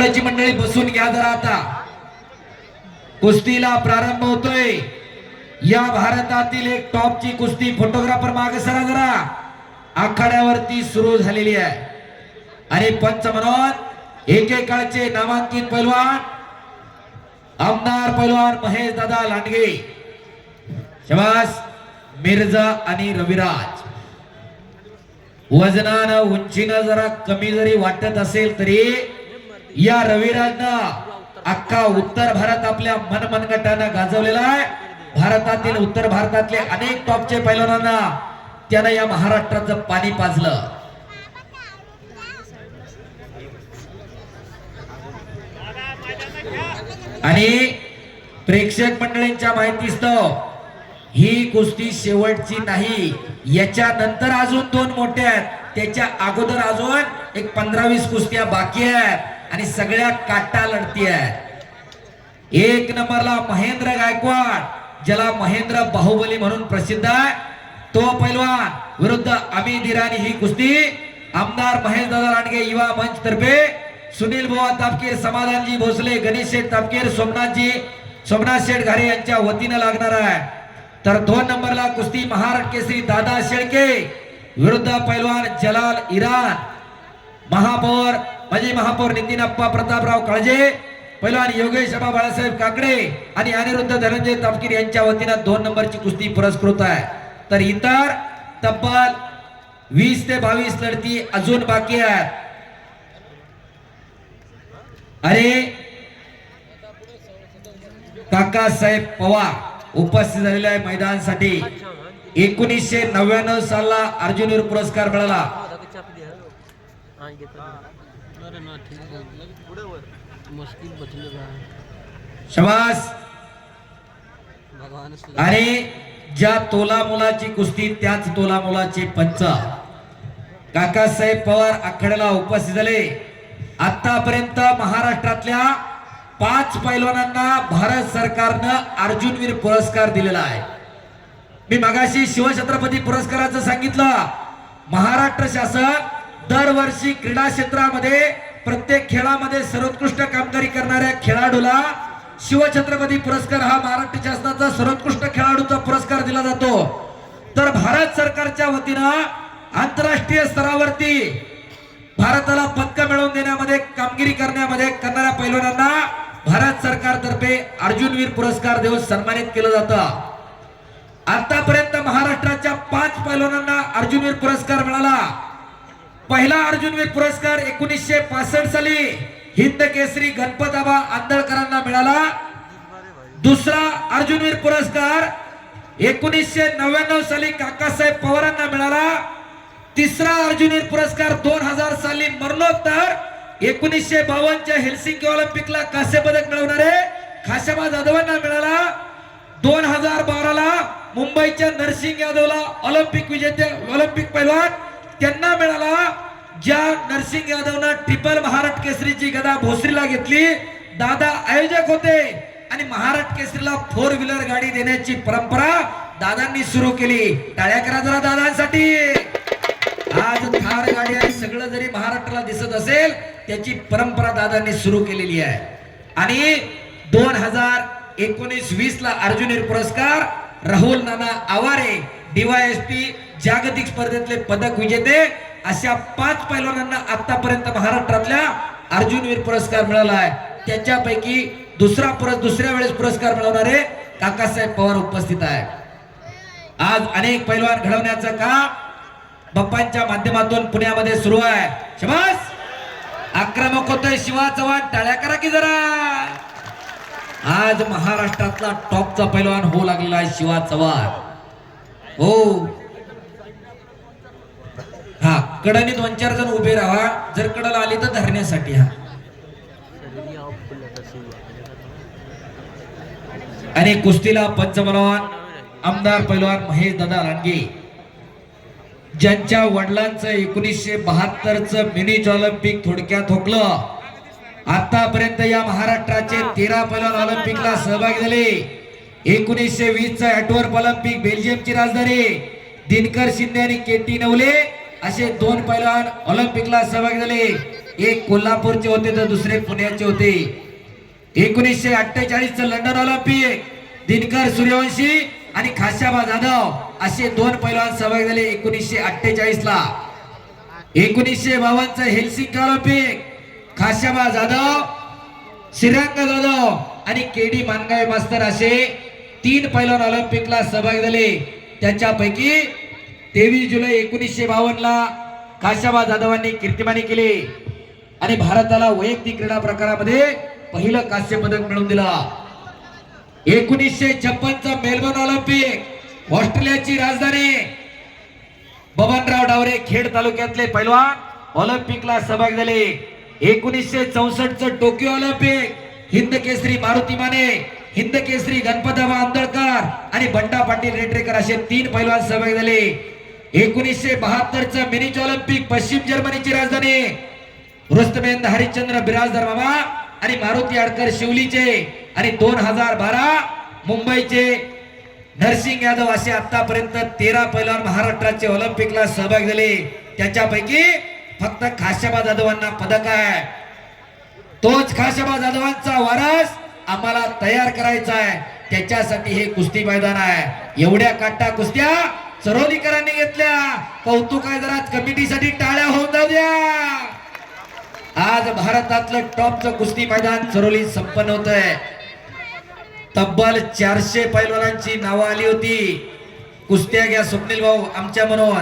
मंडळी बसून घ्या जरा आता कुस्तीला प्रारंभ होतोय। या भारतातील एक टॉपची कुस्ती फोटोग्राफर मागे सरा जरा आखाड्यावरती सुरू झालेली आहे आणि पंच म्हणून एकेकाळचे नामांकित पैलवान आमदार पैलवान महेश दादा लांडगे, शबास मिर्झा आणि रविराज। वजनानं उंचीनं जरा कमी जरी वाटत असेल तरी या रविराजनं अख्खा उत्तर भारत आपल्या मनमनगटानं गाजवलेला आहे। भारतातील उत्तर भारतातले अनेक टॉपचे पैलवानांना त्यानं या महाराष्ट्राचं पाणी पाजलं। आणि प्रेक्षक मंडळींच्या माहितीस्तव ही कुस्ती शेवटची नाही, याच्या नंतर अजून दोन मोठे आहेत, त्याच्या अगोदर अजून एक 15-20 कुस्त्या बाकी आहेत आणि सगळ्या काटा लढती आहेत। एक नंबरला महेंद्र गायकवाड, ज्याला महेंद्र बाहुबली म्हणून प्रसिद्ध आहे, तो पैलवान विरुद्ध अमित इराणी। ही कुस्ती आमदार महेश दादा लांडगे युवा मंच तर्फे सुनील बुवा तापकीर, समाधानजी भोसले, गणेश शेठ तापकीर, सोमनाथ शेठ घारे यांच्या वतीने लागणार आहे। तर 2 नंबरला कुस्ती महाराष्ट्र केसरी दादा शेळके विरुद्ध पैलवान जलाल इराण। महापौर माजी महापौर नितीनप्पा प्रतापराव काळजे, पैलवान योगेश अबा बाळासाहेब काकडे आणि अनिरुद्ध धनंजय तापकीर यांच्या वतीने 2 नंबरची कुस्ती पुरस्कृत आहे। तर इतर तब्बल 20 ते 22 लढती अजून बाकी आहेत। अरे काकासाहेब पवार उपस्थित झालेले आहे मैदानासाठी। 1999 साला अर्जुनवीर पुरस्कार मिळाला। शबास। आणि ज्या तोला मुलाची कुस्ती त्याच तोला मुलाचे पंच काकासाहेब पवार आखाड्याला उपस्थित झाले। आतापर्यंत महाराष्ट्रातल्या 5 पैलवानांना भारत सरकारनं अर्जुनवीर पुरस्कार दिलेला आहे। मी मगाशी शिवछत्रपती पुरस्काराचं सांगितलं। महाराष्ट्र शासन दरवर्षी क्रीडा क्षेत्रामध्ये प्रत्येक खेळामध्ये सर्वोत्कृष्ट कामगिरी करणाऱ्या खेळाडूला शिवछत्रपती पुरस्कार हा महाराष्ट्र शासनाचा सर्वोत्कृष्ट खेळाडूचा पुरस्कार दिला जातो। तर भारत सरकारच्या वतीनं आंतरराष्ट्रीय स्तरावरती भारताला पदक मिळवून देण्यामध्ये कामगिरी करण्यामध्ये करणाऱ्या पैलवानांना भारत सरकारतर्फे अर्जुनवीर पुरस्कार देऊन सन्मानित केलं जातं। आतापर्यंत महाराष्ट्राच्या 5 पैलवानांना अर्जुनवीर पुरस्कार मिळाला। पहिला अर्जुनवीर पुरस्कार 1965 साली हिंद केसरी गणपताबा आंदळकरांना मिळाला। दुसरा अर्जुनवीर पुरस्कार 1999 साली काकासाहेब पवारांना मिळाला। तिसरा अर्जुनवीर पुरस्कार 2000 साली मरणोत्तर 1952च्या हेल्सिंकी ऑलिम्पिकला कांस्य पदक मिळवणारे खाशाबा जाधवांना मिळाला। 2012ला मुंबईच्या नरसिंग यादवला ऑलिम्पिक विजेते ऑलिम्पिक पैलवान त्यांना मिळाला। ज्या नरसिंग यादवनं ट्रिपल महाराष्ट्र केसरीची गदा भोसरीला घेतली, दादा आयोजक होते आणि महाराष्ट्र केसरीला 4 व्हीलर गाडी देण्याची परंपरा दादांनी सुरू केली। टाळ्या करा जरा दादांसाठी। आज थार गाडी आणि सगळं जरी महाराष्ट्राला दिसत असेल, त्याची परंपरा दादांनी सुरू केलेली आहे। आणि 2019-20 ला अर्जुनवीर पुरस्कार राहुल नाना आवारे डीवायएसपी जागतिक स्पर्धेतले पदक विजेते अशा 5 पैलवानांना आतापर्यंत महाराष्ट्रातल्या अर्जुनवीर पुरस्कार मिळाला आहे। त्याच्यापैकी दुसऱ्या वेळेस पुरस्कार मिळवणारे काकासाहेब पवार उपस्थित आहे। आज अनेक पैलवान घडवण्याचं काम बाप्पांच्या माध्यमातून पुण्यामध्ये सुरू आहे। शबास। आक्रमक होतोय शिवा चव्हाण, टाळ्या करा की जरा। आज महाराष्ट्रातला टॉपचा पैलवान होऊ लागलेला आहे शिवा चव्हाण। हो हा, कडनी 2-4 जण उभे राहा, जर कडला आली तर धरण्यासाठी। हा, आणि कुस्तीला पंच म्हणून आमदार पैलवान महेश दादा लांडगे, ज्यांच्या वडिलांचं 1972चं मिनी ऑलिम्पिक थोडक्यात ठोकलं। आतापर्यंत या महाराष्ट्राचे 13 पैलवान ऑलिम्पिकला सहभागी झाले। 1920चा ॲटवर्प ऑलिम्पिक बेल्जियमची राजधानी, दिनकर शिंदे आणि केटी नवले असे 2 पैलवान ऑलिम्पिकला सहभागी झाले। एक कोल्हापूरचे होते तर दुसरे पुण्याचे होते. 1948 चं लंडन ऑलिम्पिक दिनकर सूर्यवंशी आणि खाशाबा जाधव असे दोन पैलवान सहभागी झाले 1948 ला. 1952 चं हेल्सिंकी ऑलिम्पिक खाशाबा जाधव, श्रीरंग जाधव आणि केडी मानगावे मास्तर असे तीन पैलवान ऑलिम्पिकला सहभागी झाले. त्याच्यापैकी 23 जुलै 1952 ला खाशाबा जाधवांनी कीर्तिमानी केली आणि भारताला वैयक्तिक क्रीडा प्रकारामध्ये पहिलं कांस्य पदक मिळवून दिलं. 1956 चा मेलबर्न ऑलिम्पिक ऑस्ट्रेलियाची राजधानी बबनराव डावरे खेड तालुक्यातले पैलवान ऑलिम्पिकला सहभागी झाले. 1964 चं टोकियो ऑलिम्पिक हिंद केसरी मारुती माने, हिंद केसरी गणपतराव आंदळकर आणि बंडा पाटील रेटरेकर असे तीन पैलवान सहभागी झाले. 1972 चं म्युनिच ऑलिम्पिक पश्चिम जर्मनीची राजधानी रुस्तमेंद हरिश्चंद्र बिराजदार बाबा आणि मारुती आडकर शिवलीचे आणि 2012 मुंबईचे नरसिंग यादव असे आतापर्यंत 13 पैलवान महाराष्ट्राचे ऑलिम्पिकला सहभागी झाले. त्याच्यापैकी फक्त खाशाबा जाधवांना पदक आहे. तोच खाशाबा जाधवांचा वारस आम्हाला तयार करायचा आहे. त्याच्यासाठी हे कुस्ती मैदान आहे. एवढ्या काटा कुस्त्या चरोलीकरांनी घेतल्या. कौतुक आहे. जरा कमिटीसाठी टाळ्या होऊन जाऊ द्या. आज भारतातलं टॉपचं कुस्ती मैदान चरोली संपन्न होत आहे. तब्बल 400 पैलवानांची नावं आली होती. कुस्त्या घ्या स्वप्नील भाऊ आमच्या म्हणून,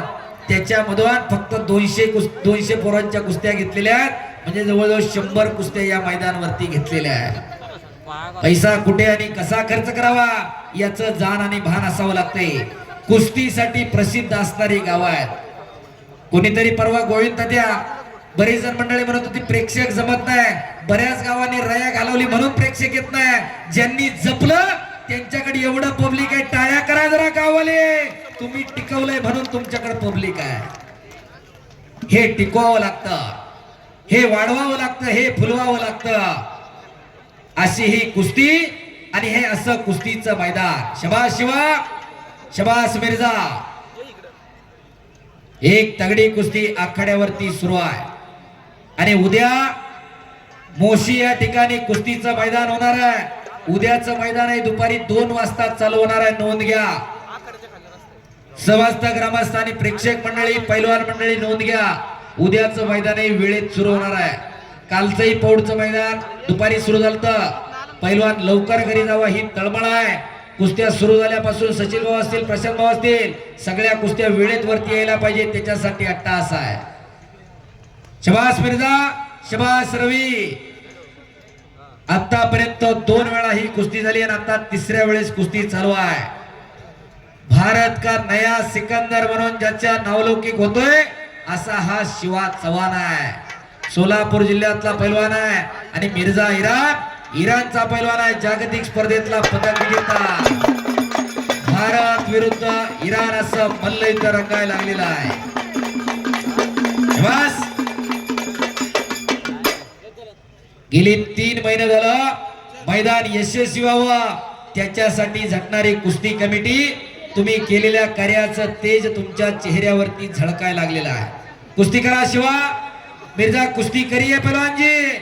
त्याच्यामधून फक्त 200 पोरांच्या कुस्त्या घेतलेल्या आहेत. म्हणजे जवळजवळ 100 कुस्त्या या मैदानावरती घेतलेल्या आहेत. पैसा कुठे आणि कसा खर्च करावा याचं जाण आणि भान असावं लागते. कुस्तीसाठी प्रसिद्ध असणारी गाव आहेत. कोणीतरी परवा गोविंद तात्या बरेच जण मंडळी म्हणत होती प्रेक्षक जमत नाही. बऱ्याच गावांनी रया घालवली म्हणून प्रेक्षक येत नाही. ज्यांनी जपलं त्यांच्याकडे एवढं पब्लिक आहे. टाळ्या करा जरा गाववाले. तुम्ही टिकवलंय म्हणून तुमच्याकडे पब्लिक आहे. हे टिकवावं लागतं, हे वाढवावं लागतं, हे फुलवावं लागतं. अशी ही कुस्ती आणि हे असं कुस्तीचं मैदान. शबास शिवा, शबास मिर्झा. एक तगडी कुस्ती आखाड्यावरती सुरू आहे आणि उद्या मोशी या ठिकाणी कुस्तीचं मैदान होणार आहे. उद्याचं मैदान आहे दुपारी 2 वाजता चालू होणार आहे. नोंद घ्या. समस्त ग्रामस्थ आणि प्रेक्षक मंडळी, पैलवान मंडळी नोंद घ्या. उद्याचं मैदान आहे वेळेत सुरू होणार आहे. कालचंही पौडचं मैदान दुपारी सुरू झालं. पैलवान लवकर घरी जावा ही तळमळ आहे. कुस्त्या सुरू झाल्यापासून सचिन भाऊ असतील, प्रशांत भाऊ असतील, सगळ्या कुस्त्या वेळेत वरती यायला पाहिजे. त्याच्यासाठी अट्टाहास आहे. शबास मिर्झा, शबास रवी. आतापर्यंत 2 वेळा ही कुस्ती झाली आणि आता 3ऱ्या वेळेस कुस्ती चालू आहे. भारत का नया सिकंदर म्हणून ज्याच्या नावलौकिक होतोय असा हा शिवा चव्हाण आहे. सोलापूर जिल्ह्यातला पैलवान आहे आणि मिर्झा इराणचा पैलवान आहे. जागतिक स्पर्धेतला पदक विजेता. भारत विरुद्ध इराण असं मल्लयुद्ध रंगायला लागलेला आहे. बस गेली 3 महिने झालं मैदान यशस्वी व्हावं त्याच्यासाठी झटणारी कुस्ती कमिटी. तुम्ही केलेल्या कार्याचं तेज तुमच्या चेहऱ्यावरती झळकायला लागलेला आहे. कुस्ती करा शिवा मिर्झा, कुस्ती करिये पहलवानजी.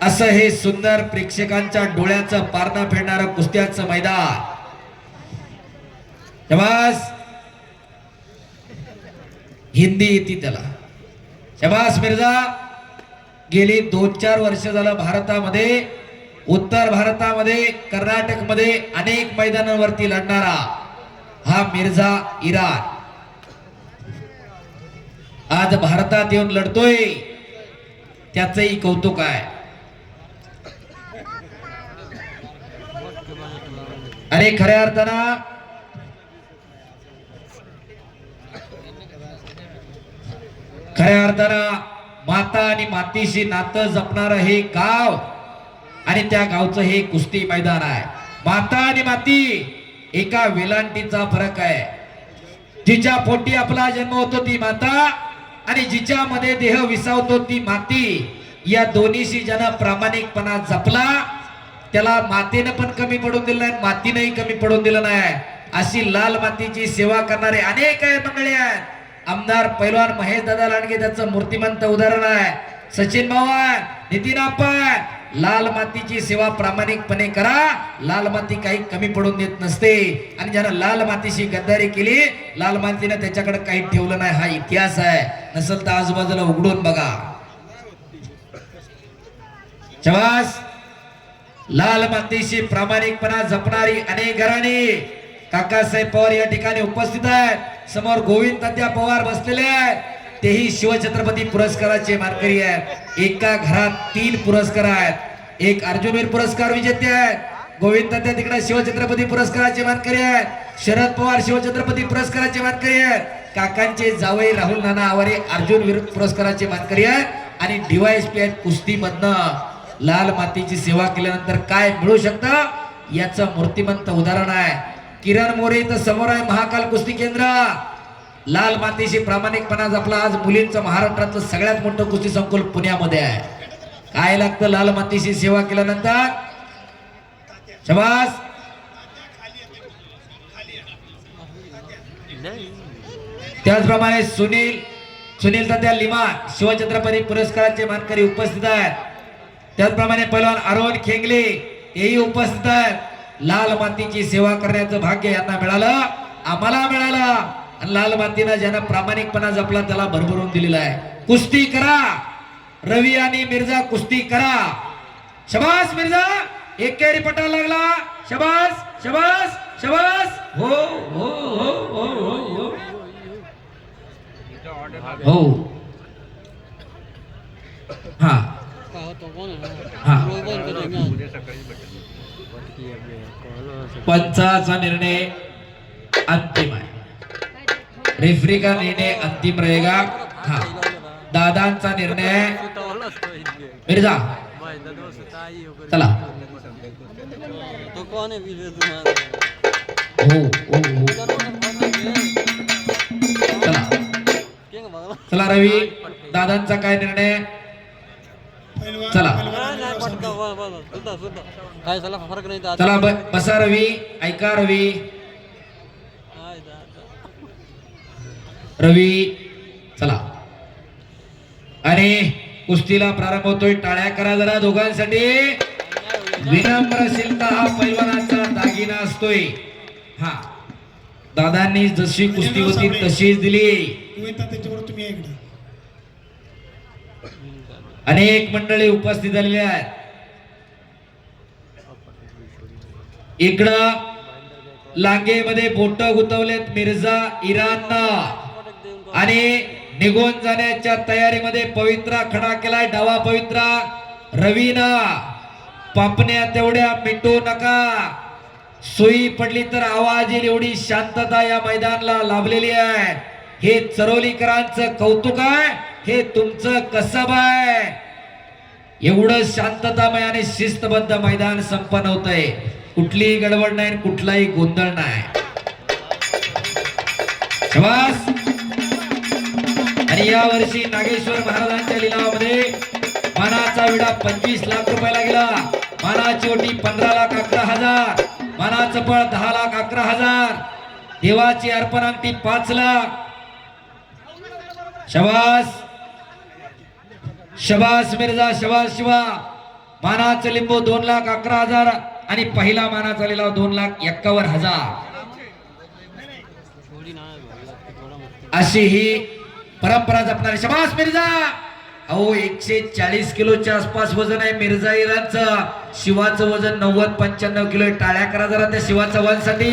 असं हे सुंदर प्रेक्षकांच्या डोळ्याचं पारणं फेडणारं कुस्त्याचं मैदान. शबास. हिंदी येते त्याला. शबास मिर्झा. गेली 2-4 वर्ष झालं भारतामध्ये, उत्तर भारतामध्ये, कर्नाटक मध्ये अनेक मैदानावरती लढणारा हा मिर्झा इराण आज भारतात येऊन लढतोय. त्याचंही कौतुक आहे. अरे खऱ्या अर्थानं माता आणि मातीशी नातं जपणारं हे गाव आणि त्या गावचं हे कुस्ती मैदान आहे. माता आणि माती एका वेलांटीचा फरक आहे. जिच्या पोटी आपला जन्म होतो ती माता आणि जिच्यामध्ये देह विसावतो ती माती. या दोन्हीशी ज्यानं प्रामाणिकपणा जपला त्याला मातेनं पण कमी पडून दिलं नाही, मातीनंही कमी पडून दिलं नाही. अशी लाल मातीची सेवा करणारे अनेक मंडळी आहेत. आमदार पैलवान महेश दादा लांडगे त्याचं मूर्तिमंत उदाहरण आहे. सचिन पवार, नितीन आपण लाल मातीची सेवा प्रामाणिकपणे करा. लाल माती काही कमी पडून देत नसते आणि ज्यानं लाल मातीशी गद्दारी केली, लाल मातीने त्याच्याकडे काही ठेवलं नाही. हा इतिहास आहे. नसेल तर आजूबाजूला उघडून बघा. शाबास. लाल मातीशी प्रामाणिकपणा जपणारी अनेक घराणी काकासाहेब पवार या ठिकाणी उपस्थित आहेत. समोर गोविंद तात्या पवार बसलेले आहेत. तेही शिवछत्रपती पुरस्काराचे मानकरी आहेत. एका घरात 3 पुरस्कार आहेत. एक अर्जुनवीर पुरस्कार विजेते आहेत. गोविंद तात्या तिकडे शिवछत्रपती पुरस्काराचे मानकरी आहेत. शरद पवार शिवछत्रपती पुरस्काराचे मानकरी आहेत. काकांचे जावई राहुल नाना आवारे अर्जुनवीर पुरस्काराचे मानकरी आहेत आणि डीवायएसपी आहेत. कुस्तीमधनं लाल मातीची सेवा केल्यानंतर काय मिळू शकतं याचं मूर्तिमंत उदाहरण आहे. किरण मोरे इथं समोर आहे. महाकाल कुस्ती केंद्र. लाल मातीशी प्रामाणिकपणा जपला. आज मुलींचं महाराष्ट्रातलं सगळ्यात मोठं कुस्ती संकुल पुण्यामध्ये आहे. काय लागतं लाल मातीशी सेवा केल्यानंतर? शाबास. त्याचप्रमाणे सुनील तात्या लिमा शिवछत्रपती पुरस्काराचे मानकरी उपस्थित आहेत. त्याचप्रमाणे पैलवान अरुण खेंगले हेही उपस्थित आहेत. लाल मातीची सेवा करण्याचं भाग्य यांना मिळालं, आम्हाला मिळालं. आणि लाल मातीनं ज्यानं प्रामाणिकपणा जपला त्याला भरभरून दिलेला आहे. कुस्ती करा. रवी आणि मिर्झा कुस्ती करा. शबास मिर्झा. एकेरी पटा लागला. शबास शबास शबास. हो हो हो हो हो हो हो. हा पंचाचा निर्णय अंतिम आहे. रेफरी का निर्णय अंतिम रहेगा. हा दादांचा निर्णय. मिर्झा चला. हो हो हो चला चला. रवी दादांचा काय निर्णय? चला चला बसा रवी. ऐका रवी. रवी चला. आणि कुस्तीला प्रारंभ होतोय. टाळ्या करा जरा दोघांसाठी. विनम्रशीलता हा पैलवानाचा दागिना असतोय. हा दादांनी जशी कुस्ती होती तशीच दिली. अनेक मंडळी उपस्थित झालेली आहेत. इकडं लांगेमध्ये बोट गुंतवलेत मिर्झा इराणनं आणि निघून जाण्याच्या तयारीमध्ये पवित्रा खडा केलाय. डावा पवित्रा रवीना. पापण्या तेवढ्या मिटू नका. सुई पडली तर आवाज येईल एवढी शांतता या मैदानाला लाभलेली आहे. हे चरोलीकरांचं कौतुक आहे. हे तुमचं कसब आहे. एवढं शांततामय आणि शिस्तबद्ध मैदान संपन्न होतंय. कुठलीही गडबड नाही, कुठलाही गोंधळ नाही. शाबास. आणि या वर्षी नागेश्वर महाराजांच्या लिलावामध्ये मानाचा विडा 25 लाख रुपयाला गेला. मानाची ओटी 15,11,000. मानाचं पळ 10,11,000. देवाची अर्पण अंगठी 5 लाख. शाबास शबास मिर्झा. शबास शिवा. मानाचं लिंबू 2,11,000 आणि पहिला मानाचा लिलाव 2,51,000. अशी ही परंपरा जपणारी. शबास मिर्झा. अहो 140 किलोच्या आसपास वजन आहे मिर्झा इराणचं. शिवाचं वजन 90-95 किलो. टाळ्या करा जरा त्या शिवाच्या वजनासाठी.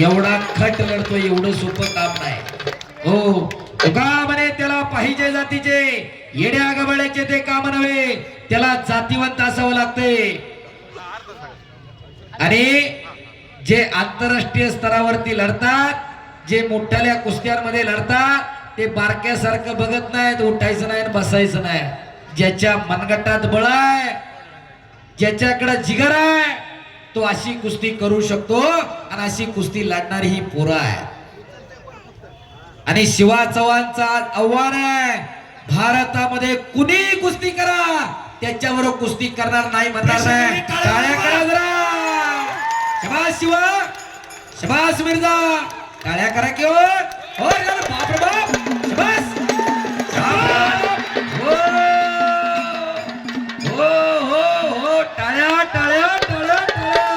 एवढा खट लढतोय. एवढं सोपं काम नाही. हो का म्हणे त्याला पाहिजे जातीचे. येड्या गबाळ्याचे ते काम नव्हे. त्याला जातीवंत असावं लागते. आणि जे आंतरराष्ट्रीय स्तरावरती लढतात, जे मोठ्याल्या कुस्त्यांमध्ये लढतात, ते बारक्यासारखं बघत नाहीत. उठायचं नाही बसायचं नाही. ज्याच्या मनगटात बळ आहे, ज्याच्याकडे जिगर आहे, तो अशी कुस्ती करू शकतो आणि अशी कुस्ती लढणारी ही पोरं आहे. आणि शिवा चव्हाणचा आव्हान आहे, भारतामध्ये कुणी कुस्ती करा, त्याच्यावर कुस्ती करणार नाही म्हणणार नाही. टाळ्या करा जरा. शबास शिवा. शबास मिर्झा. टाळ्या करा किंवा और यार बाप रे बाप बस हो हो हो हो टाळ्या टाळ्या टाळ्या टाळ्या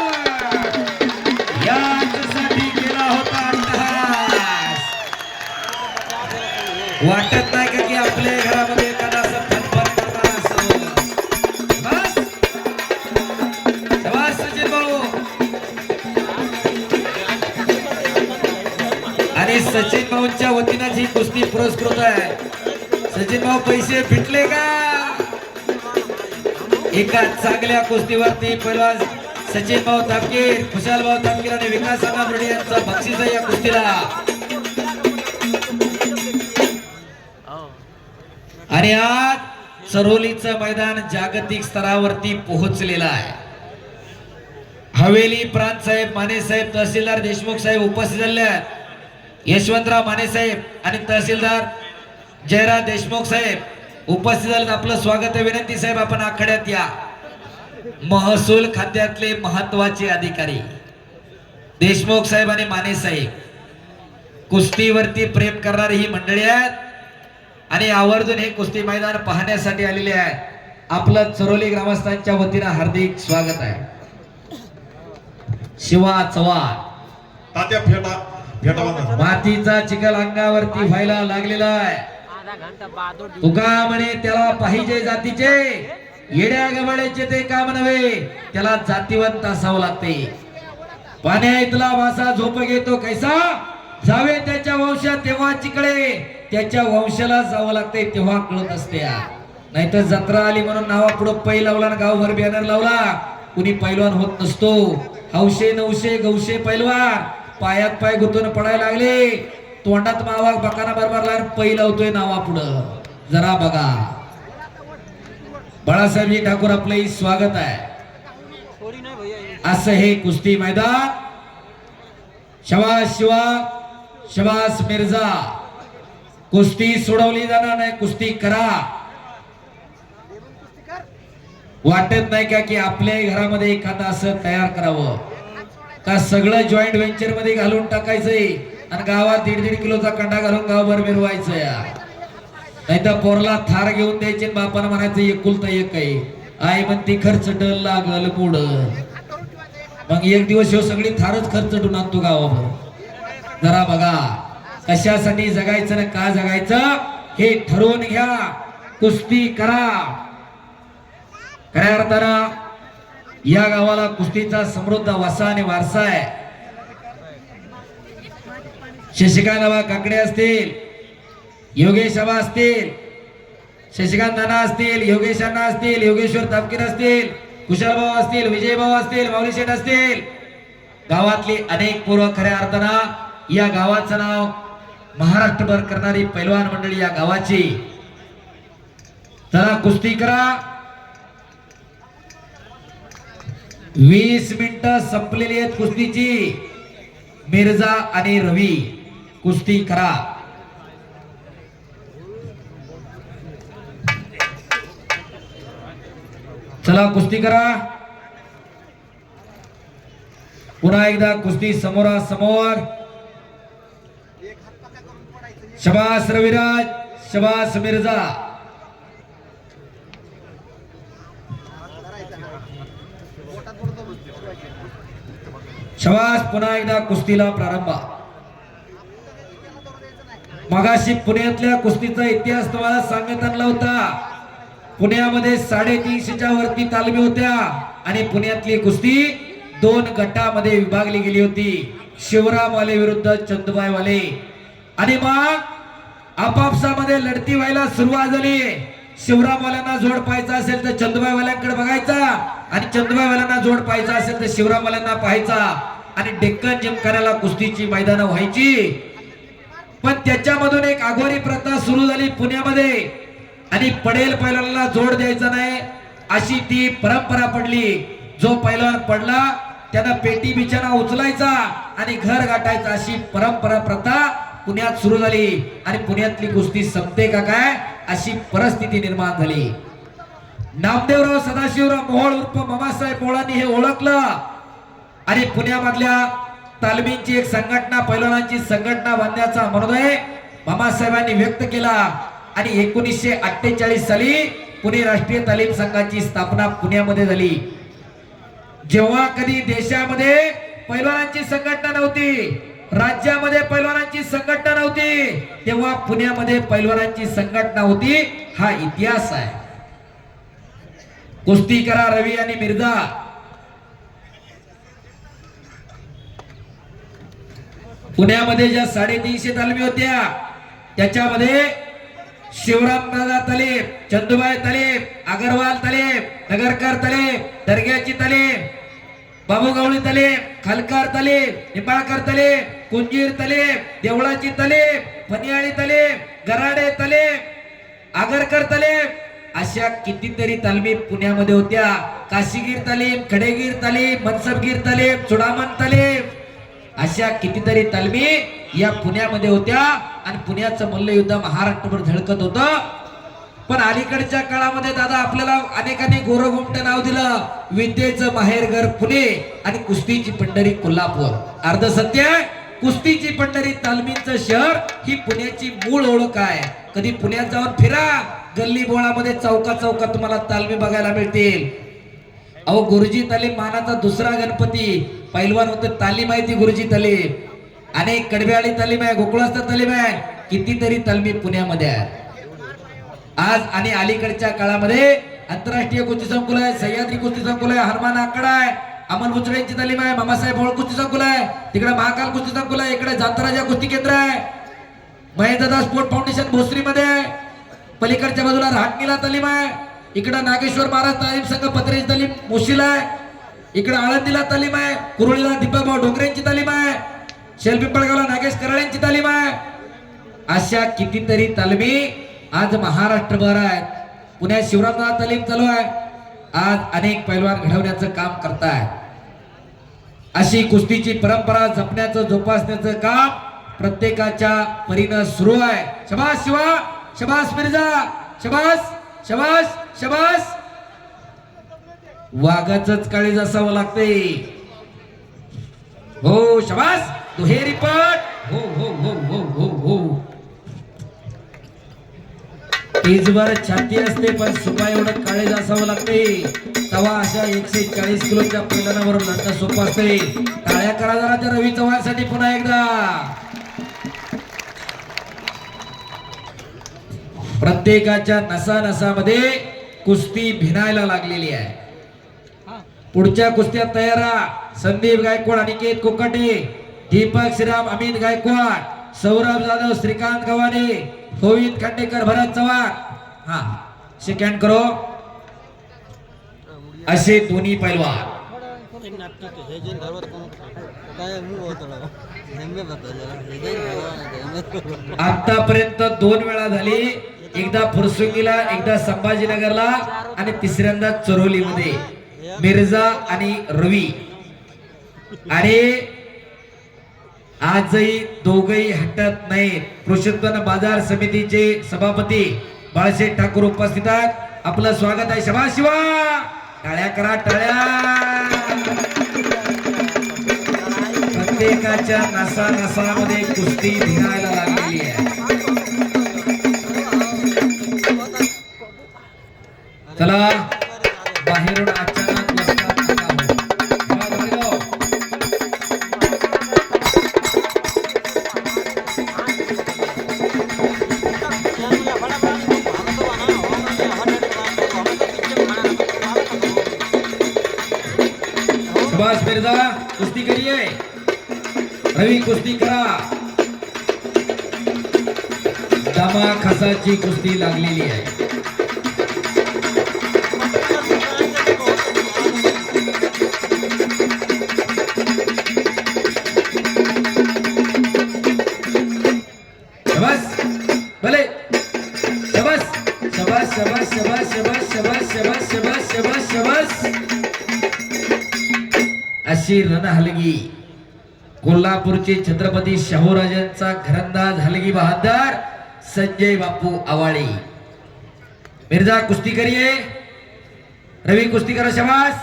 यासाठी केला होता अट्टहास. वाटत नाही का की आपल्या घरामध्ये एखादा असं फनफन करणारा असावं. बस शाबास सचिन भाऊ. आणि सचिन भाऊंच्या वतीनं ही कुस्ती पुरस्कृत आहे. सचिन भाऊ पैसे भेटले का? एका चांगल्या कुस्तीवरती पहिलवान सचिन भाऊ तापकीर, खुशाल भाऊ तापकीर आणि विकास आंबर्डे यांचा बक्षीस आहे या कुस्तीला. आणि आज सरोलीचं मैदान जागतिक स्तरावरती पोहोचलेलं आहे. हवेली प्रांत साहेब, माने साहेब, तहसीलदार देशमुख साहेब उपस्थित झाले आहेत. यशवंतराव माने साहेब आणि तहसीलदार जयराज देशमुख साहेब उपस्थित झालेत. आपलं स्वागत आहे. विनंती साहेब आपण आखाड्यात या. महसूल खात्यातले महत्वाचे अधिकारी देशमुख साहेब आणि माने साहेब कुस्तीवरती प्रेम करणारी ही मंडळी आहेत आणि आवर्जून हे कुस्ती मैदान पाहण्यासाठी आलेले आहेत. आपलं चरोली ग्रामस्थांच्या वतीनं हार्दिक स्वागत आहे. शिवा चव्हाण तात्या फेटा फेटा मातीचा चिखल अंगावरती व्हायला लागलेला आहे. तुका म्हणे त्याला पाहिजे जातीचे, येड्या गबाळ्याचे ते काम नव्हे, त्याला जातीवंत असावं लागते. पाण्या इथला वासा झोप घेतो कैसा, जावे त्याच्या वंशात तेव्हा चिकडे, त्याच्या वंशाला जावं लागते तेव्हा कळत असते. नाहीतर जत्रा आली म्हणून नावा पुढं पै लावला, गावभर बॅनर लावला, कुणी पैलवान होत नसतो. हौशे नवशे गौशे पैलवान पायात पाय गुंतून पडायला लागले, तोंडात मावा बकाना बरोबर पै लावतोय नावा पुढं. जरा बघा. बाळासाहेबजी ठाकूर आपलं स्वागत आहे. असं हे कुस्ती मैदान. शबास शिवा, शबास मिर्झा. कुस्ती सोडवली जाणार नाही, कुस्ती करा. वाटत नाही का की आपल्या घरामध्ये एखादा असं तयार करावं का सगळं जॉईंट व्हेंचर मध्ये घालून टाकायचंय आणि गावात 1.5 किलोचा कंडा घालून गावभर मिरवायचं. नाही तर पोरला थार घेऊन द्यायचे, बापानं म्हणायचं एकुलता एक आहे, आई म्हणती खर्च डल लागल पुढ. मग एक दिवस ह्यो सगळी थारच खर्च डून आणतो गावावर. जरा बघा कशासाठी जगायचं ना का जगायचं हे ठरवून घ्या. कुस्ती करा. खऱ्या अर्थानं या गावाला कुस्तीचा समृद्ध वासा आणि वारसा आहे. शशिकांत बाबा काकडे असतील, योगेश आबा असतील, शशिकांत नाना असतील, योगेश अण्णा असतील, योगेश्वर तापकीर असतील, कुशाल भाऊ असतील, विजय भाऊ असतील, माऊली शेठ असतील, गावातली अनेक पूर्व खऱ्या अर्थानं या गावाचं नाव महाराष्ट्रभर करणारी पैलवान मंडळी या गावाची. चला कुस्ती करा. 20 मिनिटं संपलेली आहेत कुस्तीची. मिर्झा आणि रवी कुस्ती करा. चला कुस्ती करा. पुन्हा एकदा कुस्ती समोरासमोर. शबास रविराज, शबास मिर्झा. शबास. पुन्हा एकदा कुस्तीला प्रारंभ. मगाशी पुण्यातल्या कुस्तीचा इतिहास तुम्हाला सांगत आणला होता. पुण्यामध्ये 350च्या वरती तालमी होत्या आणि पुण्यातली कुस्ती 2 गटामध्ये विभागली गेली होती. शिवरामवाले विरुद्ध चंदुबाईवाले. आणि मग आपापसामध्ये लढती व्हायला सुरुवात झाली. शिवरामवाल्यांना जोड पाहायचा असेल तर चंदुबाईवाल्यांकडे बघायचा आणि चंदुबाईवाल्यांना जोड पाहायचा असेल तर शिवरामवाल्यांना पाहायचा. आणि डेक्कन जिमखान्याला कुस्तीची मैदानं व्हायची. पण त्याच्यामधून एक आघोरी प्रथा सुरू झाली पुण्यामध्ये आणि पडेल पैलवानाला जोड द्यायचा नाही अशी ती परंपरा पडली. जो पैलवान पडला त्यानं पेटी बिछाना उचलायचा आणि घर गाठायचा अशी परंपरा प्रथा पुण्यात सुरू झाली. आणि पुण्यातली कुस्ती संपते का काय अशी परिस्थिती निर्माण झाली. नामदेवराव सदाशिवराव मोहोळ उर्फ मामासाहेब मोहोळांनी हे ओळखलं आणि पुण्यामधल्या तालमींची एक संघटना, पैलवानांची संघटना बांधण्याचा मनोदय मामासाहेबांनी व्यक्त केला आणि 1948 साली पुणे राष्ट्रीय तालीम संघाची स्थापना पुण्यामध्ये झाली. जेव्हा कधी देशामध्ये पैलवानांची संघटना नव्हती, राज्यामध्ये पैलवानांची संघटना नव्हती, तेव्हा पुण्यामध्ये पैलवानांची संघटना होती. हा इतिहास आहे. कुस्ती करा रवी आणि मिर्झा. पुण्यामध्ये ज्या 350 तालमी होत्या त्याच्यामध्ये शिवराम दादा तालीम, चंदुबाई तालीम, अगरवाल तालीम, नगरकर तालीम, दर्ग्याची तालीम, बाबू गवळी तालीम, खालकार तालीम, निंबाळकर तालीम, कुंजीर तालीम, देवळाची तालीम, फनियाळी तालीम, गराडे तालीम, आगरकर तालीम, अशा कितीतरी तालमी पुण्यामध्ये होत्या. काशीगीर तालीम, खडेगीर तालीम, मनसबगीर तालीम, चुडामण तालीम, अशा कितीतरी तालमी या पुण्यामध्ये होत्या आणि पुण्याचं मल्लयुद्ध महाराष्ट्रभर झळकत होतं. पण अलीकडच्या काळामध्ये दादा आपल्याला अनेकांनी गोरगोमट नाव दिलं. विद्येचं माहेरघर पुणे आणि कुस्तीची पंढरी कोल्हापूर. अर्ध सत्य आहे, कुस्तीची पंढरी तालमींचं शहर ही पुण्याची मूळ ओळख आहे. कधी पुण्यात जाऊन फिरा, गल्ली बोळामध्ये चौका चौकात तुम्हाला तालमी बघायला मिळतील. अहो गुरुजी तालीम मानाचा दुसरा गणपती पैलवान होते. तालीम आहे ती गुरुजी तालीम. अनेक कडब्याळी तालीम आहे, गोकुळास्थ तालीम आहे, कितीतरी तालमी पुण्यामध्ये आहे आज. आणि अलीकडच्या काळामध्ये आंतरराष्ट्रीय कुस्ती संकुल आहे, सह्याद्री कुस्ती संकुल आहे, हनुमान आकडा आहे, अमल बुचडेंची तालीम आहे, मामासाहेब भोळ कुस्ती संकुल आहे, तिकडे महाकाल कुस्ती संकुल आहे, इकडे जातराजा कुस्ती केंद्र आहे, महेंद्रदास स्पोर्ट फाउंडेशन भोसरीमध्ये आहे, पलीकडच्या बाजूला रहाटणीला तालीम आहे, इकडे नागेश्वर महाराज तालीम संघ पत्रेची तालीम मुशीला आहे, इकडे आळंदीला तालीम आहे, कुरुळीला दीपकभाऊ डोंगरेंची तालीम आहे, शेलपिंपळगावला नागेश कराळेंची तालीम आहे. अशा कितीतरी तालमी आज महाराष्ट्रभर आहेत. पुण्यात शिवरामदादा तालीम चालू आहे. आज अनेक पैलवान घडवण्याचं काम करताय. अशी कुस्तीची परंपरा जपण्याचं, जोपासण्याचं काम प्रत्येकाच्या परीनं सुरू आहे. शबास शिवा, शबास मिर्झा, शबास शबास शबास. वाघाचंच काळीज असावं लागते. हो शबास, दुहेरी पट. हो हो हो हो हो हो. तेजवर छाती असते पण सुपा एवढं काळीज असावं लागते. तवा अशा 140 किलोच्या पैलवानावर लढणं सोपं असते. टाळ्या करा जरा त्या रवी चव्हाणसाठी पुन्हा एकदा. प्रत्येकाच्या नसा नसामध्ये कुस्ती भिनायला लागलेली आहे. पुढच्या कुस्त्यात तयार राहा. संदीप गायकवाड, अनिकेत कोकाटे, दीपक श्रीराम, अमित गायकवाड, सौरभ जाधव, श्रीकांत गव्हाणे, गोविंद खांडेकर, भरत चव्हाण. हा सेकंड करो. असे दोन्ही पैलवान आतापर्यंत 2 वेळा झाली. एकदा फुरसुंगीला, एकदा संभाजीनगरला आणि तिसऱ्यांदा चरोलीमध्ये. मिर्झा आणि रवी. आणि आजही दोघही हटत नाहीत. कृषी उत्पन्न बाजार समितीचे सभापती बाळासाहेब ठाकूर उपस्थित आहेत. आपलं स्वागत आहे. शबास शिवा, टाळ्या करा टाळ्या. प्रत्येकाच्या नसा नसामध्ये कुस्ती भिनायला लागलेली आहे. चला बाहेरून अचानक शबाश मिर्झा, कुस्ती करिए. रवी कुस्ती करा. दमा खसाची कुस्ती लागलेली आहे. शबाश भले. शबाश शबाश शबाश शबाश शबाश शबाश शबाश शबाश शबाश शबाश. अशी रणहलगी कोल्हापूरचे छत्रपती शाहूराजांचा घरंदाज हलगी बहादर संजय बापू आवाळे. मिर्झा कुस्ती करिए. रवी कुस्ती करा. शबाश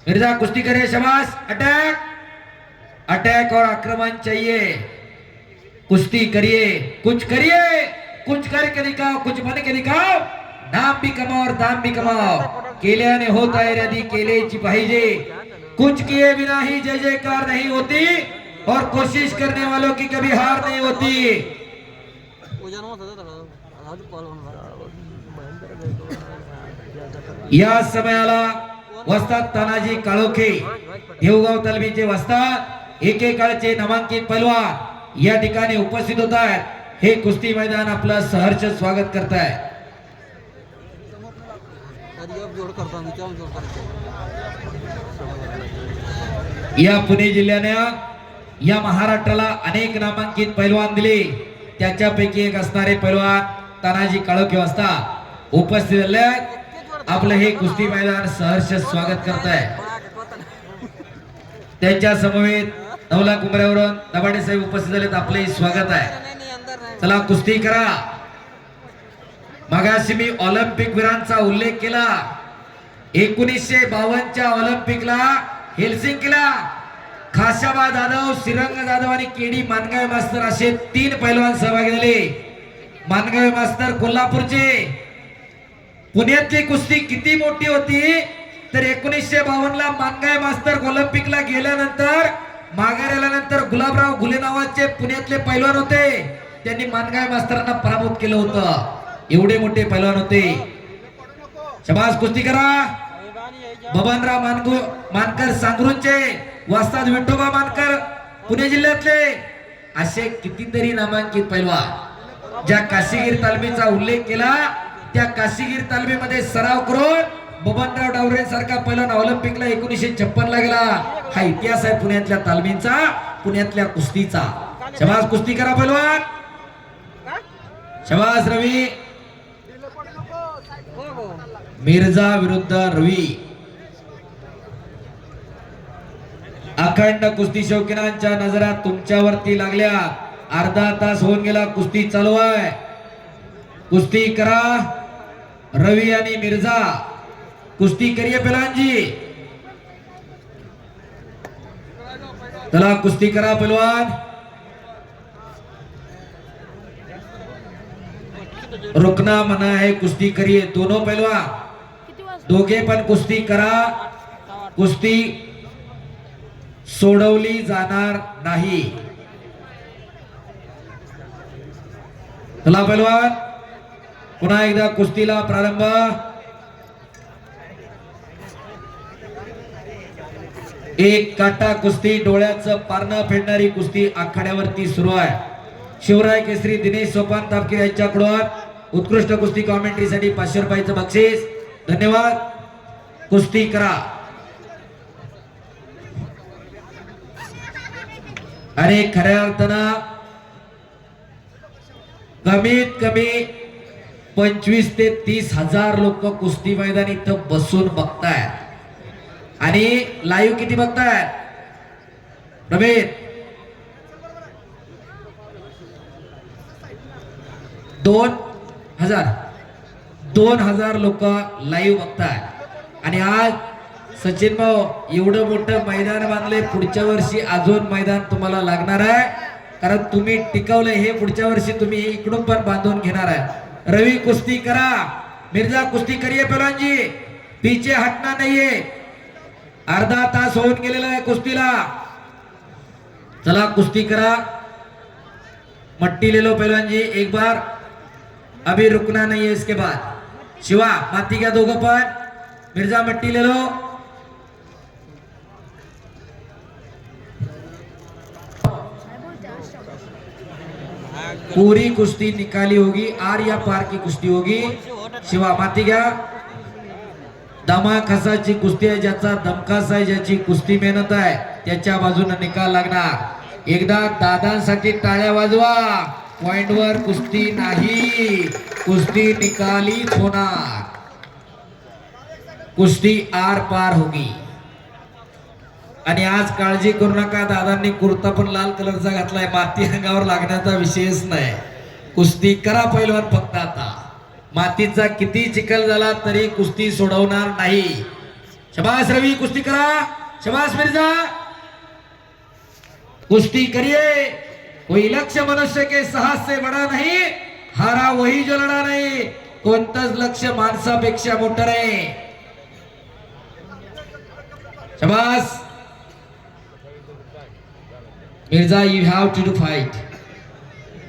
मिर्झा कुस्ती करिए. शबाश. अटॅक. अटैक और आक्रमण चाहिए, कुश्ती करिए, कुछ करके दिखाओ, कुछ बन के दिखाओ, नाम भी कमाओ और दाम भी कमाओ. केल्याने होत आहे रदी केलेची पाहिजे. कुछ किए बिना ही जय जयकार नहीं होती और कोशिश करने वालों की कभी हार नहीं होती. या समयाला वस्ताद तानाजी काळोखे देवगाव तालमीचे वस्ताद एकेकाळचे नामांकित पैलवान या ठिकाणी उपस्थित होत आहेत. हे कुस्ती मैदान आपलं सहर्ष स्वागत करत आहे. या पुणे जिल्ह्याने या महाराष्ट्राला अनेक नामांकित पैलवान दिले. त्याच्यापैकी एक असणारे पैलवान तानाजी काळोखे वस्ताद उपस्थित झाले. आपलं हे कुस्ती मैदान सहर्ष स्वागत करत आहे. त्यांच्या समवेत 9 लाख उमऱ्यावरून दबाडे साहेब उपस्थित झालेत. आपले स्वागत आहे. चला कुस्ती करा. मगाशी मी ऑलिम्पिक वीरांचा उल्लेख केला. 1952च्या ऑलिम्पिकला हेल्सिंकीला खाशाबा जाधव, श्रीरंग जाधव आणि केडी मानगावे मास्तर असे 3 पैलवान सहभागी झाले. मानगावे मास्तर कोल्हापूरचे. पुण्यातली कुस्ती किती मोठी होती तर 1952ला मानगावे मास्तर ऑलिम्पिकला गेल्यानंतर माघार आल्यानंतर गुलाबराव घुले नावाचे पुण्यातले पैलवान होते. त्यांनी मानगावे मास्तरांना पराभूत केलं होतं. एवढे मोठे पैलवान होते. शबास कुस्ती करा. बबनराव मानकर सांगरूनचे, वस्ताद विठोबा मानकर पुणे जिल्ह्यातले असे कितीतरी नामांकित पैलवान. ज्या काशीगीर तालमीचा उल्लेख केला त्या काशीगीर तालमीमध्ये सराव करून बबनराव डावरे सारखा पैलवान ऑलिम्पिकला 1956 ला गेला. हा इतिहास आहे पुण्यातल्या तालमीचा, पुण्यातल्या कुस्तीचा. शबास कुस्ती करा पैलवान. शबास रवी. मिर्झा विरुद्ध रवी. अखंड कुस्ती शौकीनांच्या नजरा तुमच्यावरती लागल्या. अर्धा तास होऊन गेला. कुस्ती चालू आहे. कुस्ती करा. रवी आणि मिर्झा कुस्ती करिए पहलवानजी. चला कुस्ती करा पहलवान. रुकना मना है, कुस्ती करिए. दोनों पहलवान दोघे पण कुस्ती करा. कुस्ती सोडवली जाणार नाही. चला पहलवान पुन्हा एकदा कुस्तीला प्रारंभ. एक काटा कुस्ती, डोळ्याचं पारणं फेडणारी कुस्ती आखाड्यावरती सुरू आहे. शिवराय केसरी दिनेश सोपान तापकीर यांच्याकडून उत्कृष्ट कुस्ती कॉमेंट्रीसाठी 500 रुपयाचं बक्षीस. धन्यवाद. कुस्ती करा. अरे खऱ्या अर्थानं कमीत कमी 25 ते 30 हजार लोक कुस्ती मैदान इथं बसून बघतायत. आणि लाईव्ह किती बघतायत रमेश? 2000 लोक लाईव्ह बघतायत. आणि आज सचिन भाऊ एवढं मोठं मैदान बांधले. पुढच्या वर्षी अजून मैदान तुम्हाला लागणार आहे, कारण तुम्ही टिकवलंय हे. पुढच्या वर्षी तुम्ही इकडून पण बांधून घेणार आहे. रवी कुस्ती करा. मिर्झा कुस्ती करिए पहलवानजी, पीछे हटना नाहीये. अर्धा तास होऊन गेलेला आहे कुस्तीला. चला कुस्ती करा. मट्टी ले लो पहलवानजी एक बार, अभी रुकना नहीं है. इसके बाद शिवा माती घ्या दोघं पण. मिर्झा मट्टी ले लो. पूरी कुश्ती निकाली होगी, आर या पार की कुश्ती होगी. शिवा माती घ्या. दमा खसाची कुस्ती आहे. ज्याचा दमखास आहे, ज्याची कुस्ती मेहनत आहे, त्याच्या बाजूने निकाल लागणार. एकदा दादांसाठी टाळ्या वाजवा. पॉइंट वर कुस्ती नाही, कुस्ती निकालीच होणार. कुस्ती आर पार होगी. आणि आज काळजी करू नका, दादांनी कुर्ता पण लाल कलरचा घातलाय. माती अंगावर लागण्याचा विषयच नाही. कुस्ती करा पैलवान फक्त. आता मातीचा किती चिखल झाला तरी कुस्ती सोडवणार नाही. शबास रवी कुस्ती करा. शबास मिर्झा. कुश्ती करिए, कोई लक्ष्य मनुष्य के साहस से बड़ा नहीं, हारा वही जो लढा नाही. कोणतंच लक्ष्य माणसापेक्षा मोठं नाही. शाबास Mirza, you have to do fight.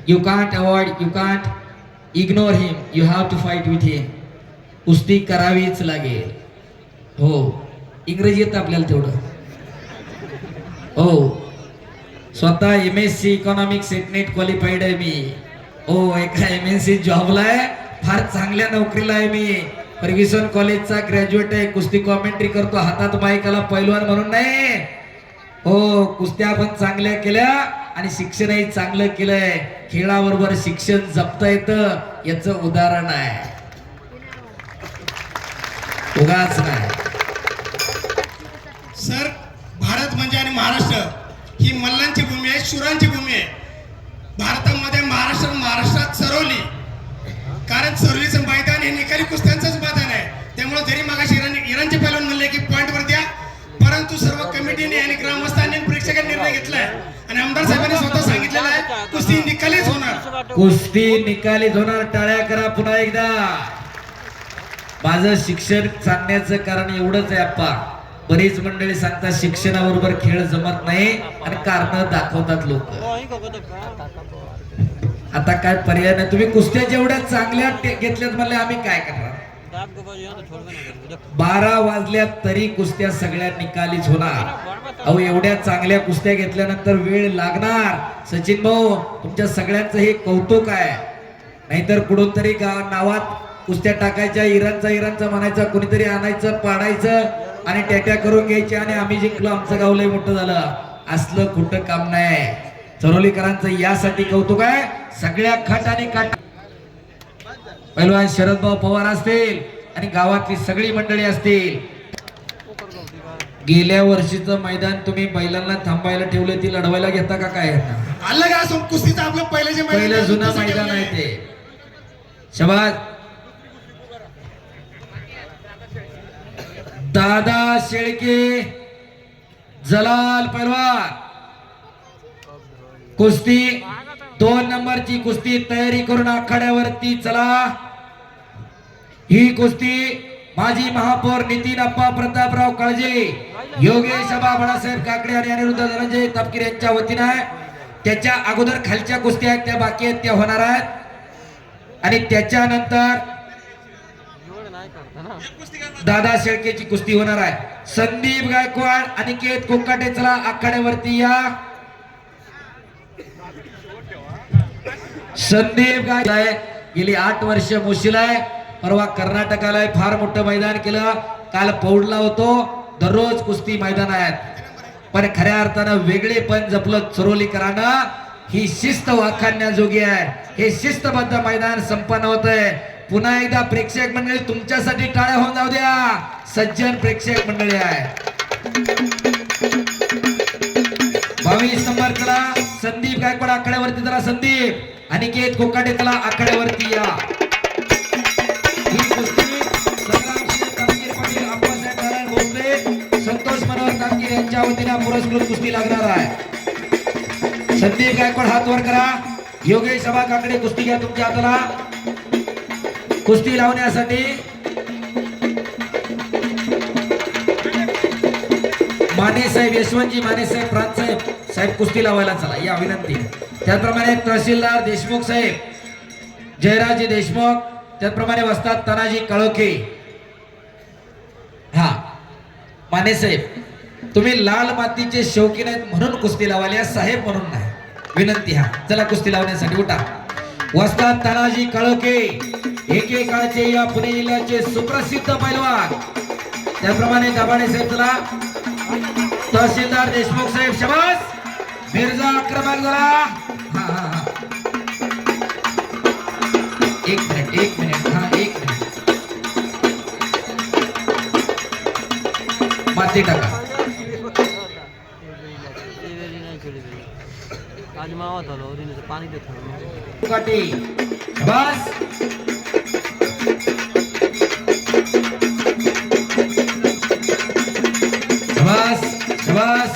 You can't avoid, you can't ignore him. You have to fight with him. कुस्ती करावीच लागेल. हो, इंग्रजी येतं आपल्याला तेवढं. हो, स्वतः MSc इकॉनॉमिक्स नेट क्वालिफाईड आहे मी. हो, एका MNC जॉबला आहे, फार चांगल्या नोकरीला आहे मी. फर्ग्युसन कॉलेजचा ग्रॅज्युएट आहे. कुस्ती कॉमेंट्री करतो, हातात माईकाला पैलवान म्हणून नाही. हो, कुस्त्या पण चांगल्या केल्या आणि शिक्षणही चांगलं केलंय. खेळाबरोबर शिक्षण जपता येतं याचं उदाहरण आहे. उगाच नाही. सर, भारत म्हणजे आणि महाराष्ट्र ही मल्लांची भूमी आहे, शूरांची भूमी आहे. भारतामध्ये महाराष्ट्रात सरवली, कारण सरवलीचं मैदान हे निकाली कुस्त्यांचंच मैदान आहे. त्यामुळे जरी मागाशी इराणचे पैलवान म्हणले की पॉइंटवर द्या, परंतु सर्व कमिटीने आणि ग्रामस्थांनी प्रेक्षकांनी निर्णय घेतलाय आणि आमदार साहेबांनी स्वतः सांगितलेलं आहे कुस्ती निकालीच होणार. कुस्ती निकालीच होणार. टाळ्या करा पुन्हा एकदा. माझं शिक्षण सांगण्याचं कारण एवढंच आहे अप्पा. बरीच मंडळी सांगतात शिक्षणाबरोबर खेळ जमत नाही आणि कारण दाखवतात लोक. आता काय पर्याय नाही. तुम्ही कुस्त्या जेवढ्या चांगल्या घेतल्यात म्हणले आम्ही काय करणार. 12 वाजल्यात तरी कुस्त्या सगळ्या निकालीच होणार. अहो, एवढ्या चांगल्या कुस्त्या घेतल्यानंतर वेळ लागणार. सचिन भाऊ, तुमच्या सगळ्यांचं हे कौतुक आहे. नाहीतर कुठून तरी नावात कुस्त्या टाकायच्या, इराणचा म्हणायचा, कोणीतरी आणायचं, पाडायचं आणि टॅट्या करून घ्यायचे आणि आम्ही जिंकलो, आमचं गाव लय मोठं झालं. असलं कुठं काम नाही. चरोलीकरांचं यासाठी कौतुक आहे. सगळ्या खाट आणि काट पैलवान शरदभाऊ पवार असतील आणि गावातली सगळी मंडळी असतील. गेल्या वर्षीचं मैदान तुम्ही बैलांना थांबायला ठेवलं, ती लढवायला घेता का काय? अलग असं कुस्तीचं आपलं पहिलं जुनं मैदान आहे ते. शबाद. दादा शेळके, जलाल पैलवान. कुस्ती 2 नंबरची कुस्ती तयारी करून आखाड्यावरती चला. ही कुस्ती माजी महापौर नितीन अप्पा प्रतापराव काळजे, योगेश अबा बाळासाहेब काकडे आणि अनिरुद्ध धनंजय तपकीर यांच्या वतीने आहे. त्याच्या अगोदर खालच्या कुस्त्या आहेत त्या बाकी आहेत, त्या होणार आहेत. आणि त्याच्यानंतर दादा शेळकेची कुस्ती होणार आहे. संदीप गायकवाड, अनिकेत कोकाटे, चला आखाड्यावरती या. संदीप गायकवाड गेली 8 वर्ष मुशीला आहे. परवा कर्नाटकाला फार मोठं मैदान केलं. काल पौडला होतो. दररोज कुस्ती मैदान आहेत, पण खऱ्या अर्थानं वेगळे पण जपलं चरोलीकरांना. ही शिस्त वाखाणण्याजोगी आहे. हे शिस्तबद्ध मैदान संपन्न होत आहे. पुन्हा एकदा प्रेक्षक मंडळी तुमच्यासाठी टाळ्या होऊन जाऊ द्या. सज्जन प्रेक्षक मंडळी आहे. 22 नंबर चला संदीप गायकवाड आखाड्यावरती. चला संदीप. अनिकेत कोकाटे चला आखाड्यावरती या. ही कुस्ती संग्रामसिंह तपकीर पाटील, अप्पासाहेब नारायण भोसले, संतोष मनोहर तपकीर यांच्या वतीने पुरस्कृत कुस्ती लागणार आहे. संदीप गायकवाड हात वर करा. योगेश अबा काकडे कुस्ती घ्या तुमच्या हाताला. कुस्ती लावण्यासाठी माने साहेब, यशवंतजी माने साहेब, प्रांत साहेब, साहेब कुस्ती लावायला चला या विनंती. त्याचप्रमाणे तहसीलदार देशमुख साहेब, जयराजी देशमुख, त्याचप्रमाणे वस्ताद तानाजी काळोखे. हा माने साहेब, तुम्ही लाल मातीचे शौकीन आहेत म्हणून कुस्ती लावायला, साहेब म्हणून नाही. विनंती. हा चला कुस्ती लावण्यासाठी उठा. वस्ताद तानाजी काळोखे एकेकाळचे या पुणे जिल्ह्याचे सुप्रसिद्ध पैलवान. त्याप्रमाणे दाभाडे साहेब चला. तहसीलदार देशमुख साहेब शाबास. मिर्झा क्रमांक जरा. हा हा हा एक मिनिट हा 1 मिनिट. माती टाका. आज मावा झालो पाणी देतो काटी. शाबास. शाबास शाबास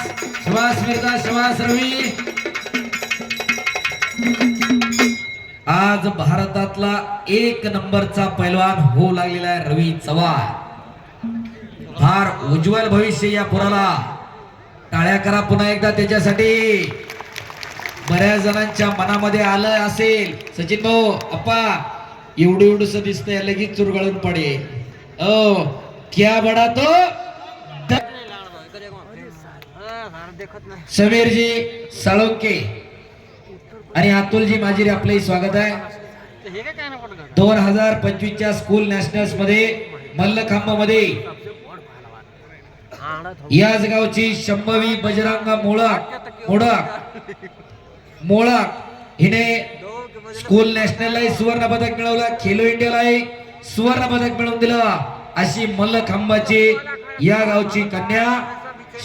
शाबास मिर्झा, शाबास रवी. आज भारतातला 1 नंबरचा पैलवान होऊ लागलेला आहे रवी चव्हाण. फार उज्ज्वल भविष्य या पोराला. टाळ्या करा पुन्हा एकदा त्याच्यासाठी. बऱ्याच जणांच्या मनामध्ये आलं असेल सचिन भाऊ अप्पा एवढस दिसतंय लगेच चुरगळून पडेल. ओ क्या बडा तो देखत नाही. समीरजी साळुंके आणि अतुलजी माझी आपले स्वागत आहे. हे काय ना पडलं 2025च्या स्कूल नॅशनल्स मध्ये मल्लखांब मध्ये याच गावची शंभवी बजरंग मोळक हिने स्कूल नॅशनलला सुवर्ण पदक मिळवलं. खेलो इंडियालाही सुवर्ण पदक मिळवून दिलं. अशी मल्लखांबाची या गावची कन्या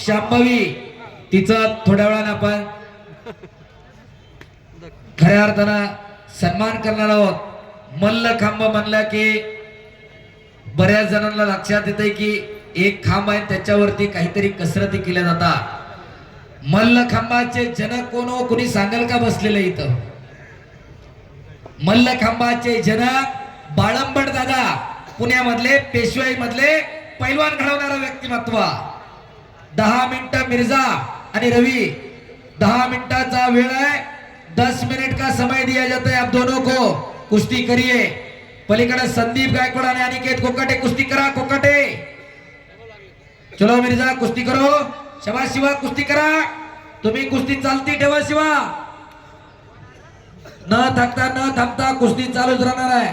शांभवी. तिचा थोड्या वेळाने आपण खऱ्या अर्थानं सन्मान करणार आहोत. मल्लखांब म्हणला की बऱ्याच जणांना लक्षात येते की एक खांब आहे त्याच्यावरती काहीतरी कसरती केल्या जातात. मल्लखांबाचे जनक कोण हो कोणी सांगाल का बसलेलं इथं? मल्लखांबाचे जनक बाळंबड दादा पुण्यामधले पेशवाई मधले पैलवान घडवणारा व्यक्तिमत्व. 10 मिनिटं मिर्झा आणि रवि 10 मिनटाचा वेळ है. 10 मिनट का समय दिया जाता है. आप दोनों को कुश्ती करिए. पलीकडे संदीप गायकवाड आणि अनिकेत कोकाटे कुस्ती करा. कोकाटे चलो मिर्झा कुस्ती करो. शाबाश शिवा कुस्ती करा. तुम्ही कुस्ती चालती ठेवा शिवा. न थांबता कुस्ती चालूच राहणार आहे.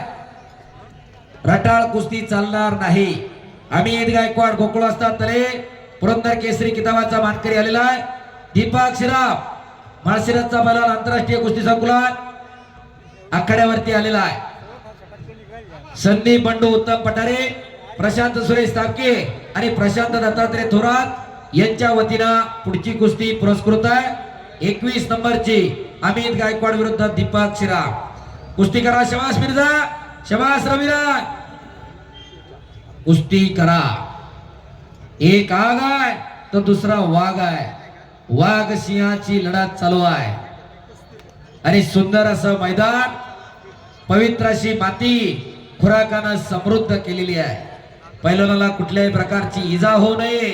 रटाळ कुस्ती चालणार नाही. अमित गायकवाड गोकुळ असतात तले पुरंदर केसरी किताबाचा मानकरी आलेला आहे. दीपक शिराफ माळशिरसचा बैलाल आंतरराष्ट्रीय कुस्ती संकुलात आखाड्यावरती आलेला आहे. संदीप बंडू उत्तम पठारे प्रशांत सुरेश तापके आणि प्रशांत दत्तात्रय थोरात यांच्या वतीनं पुढची कुस्ती पुरस्कृत आहे. 21 नंबरची अमित गायकवाड विरुद्ध दीपक शिराफ. कुस्ती करा. शबास मिर्झा शबास रविराज कुस्ती करा. एक आग आहे तर दुसरा वाघ आहे. वाघ सिंहाची लढत चालू आहे आणि सुंदर असं मैदान पवित्र अशी माती खुराकानं समृद्ध केलेली आहे. पैलवानाला कुठल्याही प्रकारची इजा होऊ नये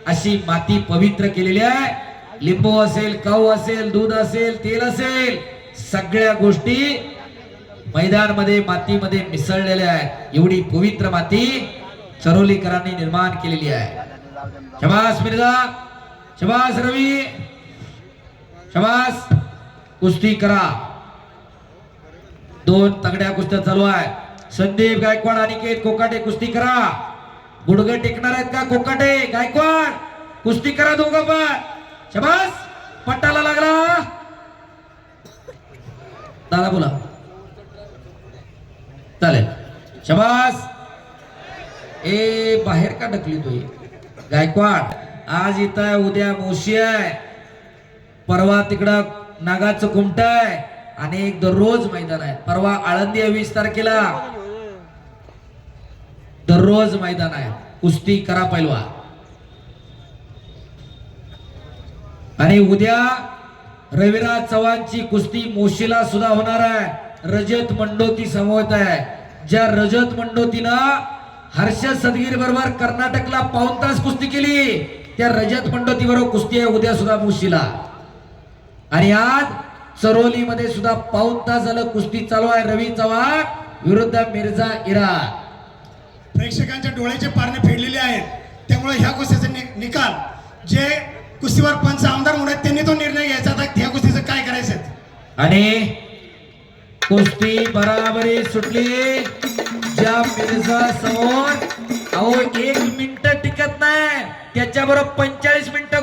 अशी माती पवित्र केलेली आहे. लिंबू असेल काऊ असेल दूध असेल तेल असेल सगळ्या गोष्टी मैदान मध्ये मातीमध्ये मिसळलेल्या आहेत. एवढी पवित्र माती चरोलीकरांनी निर्माण केलेली आहे. शबास मिर्झा शबास रवी शबास कुस्ती करा. 2 तगड्या कुस्त्या चालू आहे. संदीप गायकवाड अनिकेत कोकाटे कुस्ती करा. गुडघे टेकणार आहेत का कोकाटे गायकवाड? कुस्ती करा दोघं पण. शबास पट्टाला लागला. दादा बोला चालेल. शबास. ए बाहेर का ढकली तो गायकवाड? आज इथं आहे उद्या मोशी आहे परवा तिकडं नागाचं कुमट आहे आणि एक दररोज मैदान आहे. परवा आळंदी आहे 20 तारखेला दररोज मैदान आहे. कुस्ती करा पैलवान. आणि उद्या रविराज चव्हाणची कुस्ती मोशीला सुद्धा होणार आहे. रजत मंडोती समोर आहे. ज्या रजत मंडोतीनं हर्षद सदगीर बरोबर कर्नाटकला 5 तास कुस्ती केली त्या रजत मंडोती बरोबर कुस्ती आहे उद्या सुद्धा मोशीला. आणि आज चरोली मध्ये सुद्धा 5 तास झालं कुस्ती चालू आहे. रवी चव्हाण विरुद्ध मिर्झा इराद. प्रेक्षकांच्या डोळ्याचे पारणे फेडलेले आहेत. त्यामुळे ह्या कुस्तीचा निकाल जे कुस्तीवर पंच आमदार म्हणून आहेत त्यांनी तो निर्णय घ्यायचा आता ह्या कुस्तीचं काय करायचं. आणि कुस्ती बराबरी सुटली. ज्या मिर्झा समोर 1 मिनिट टिकत नाही त्याच्याबरोबर 45 मिनिटं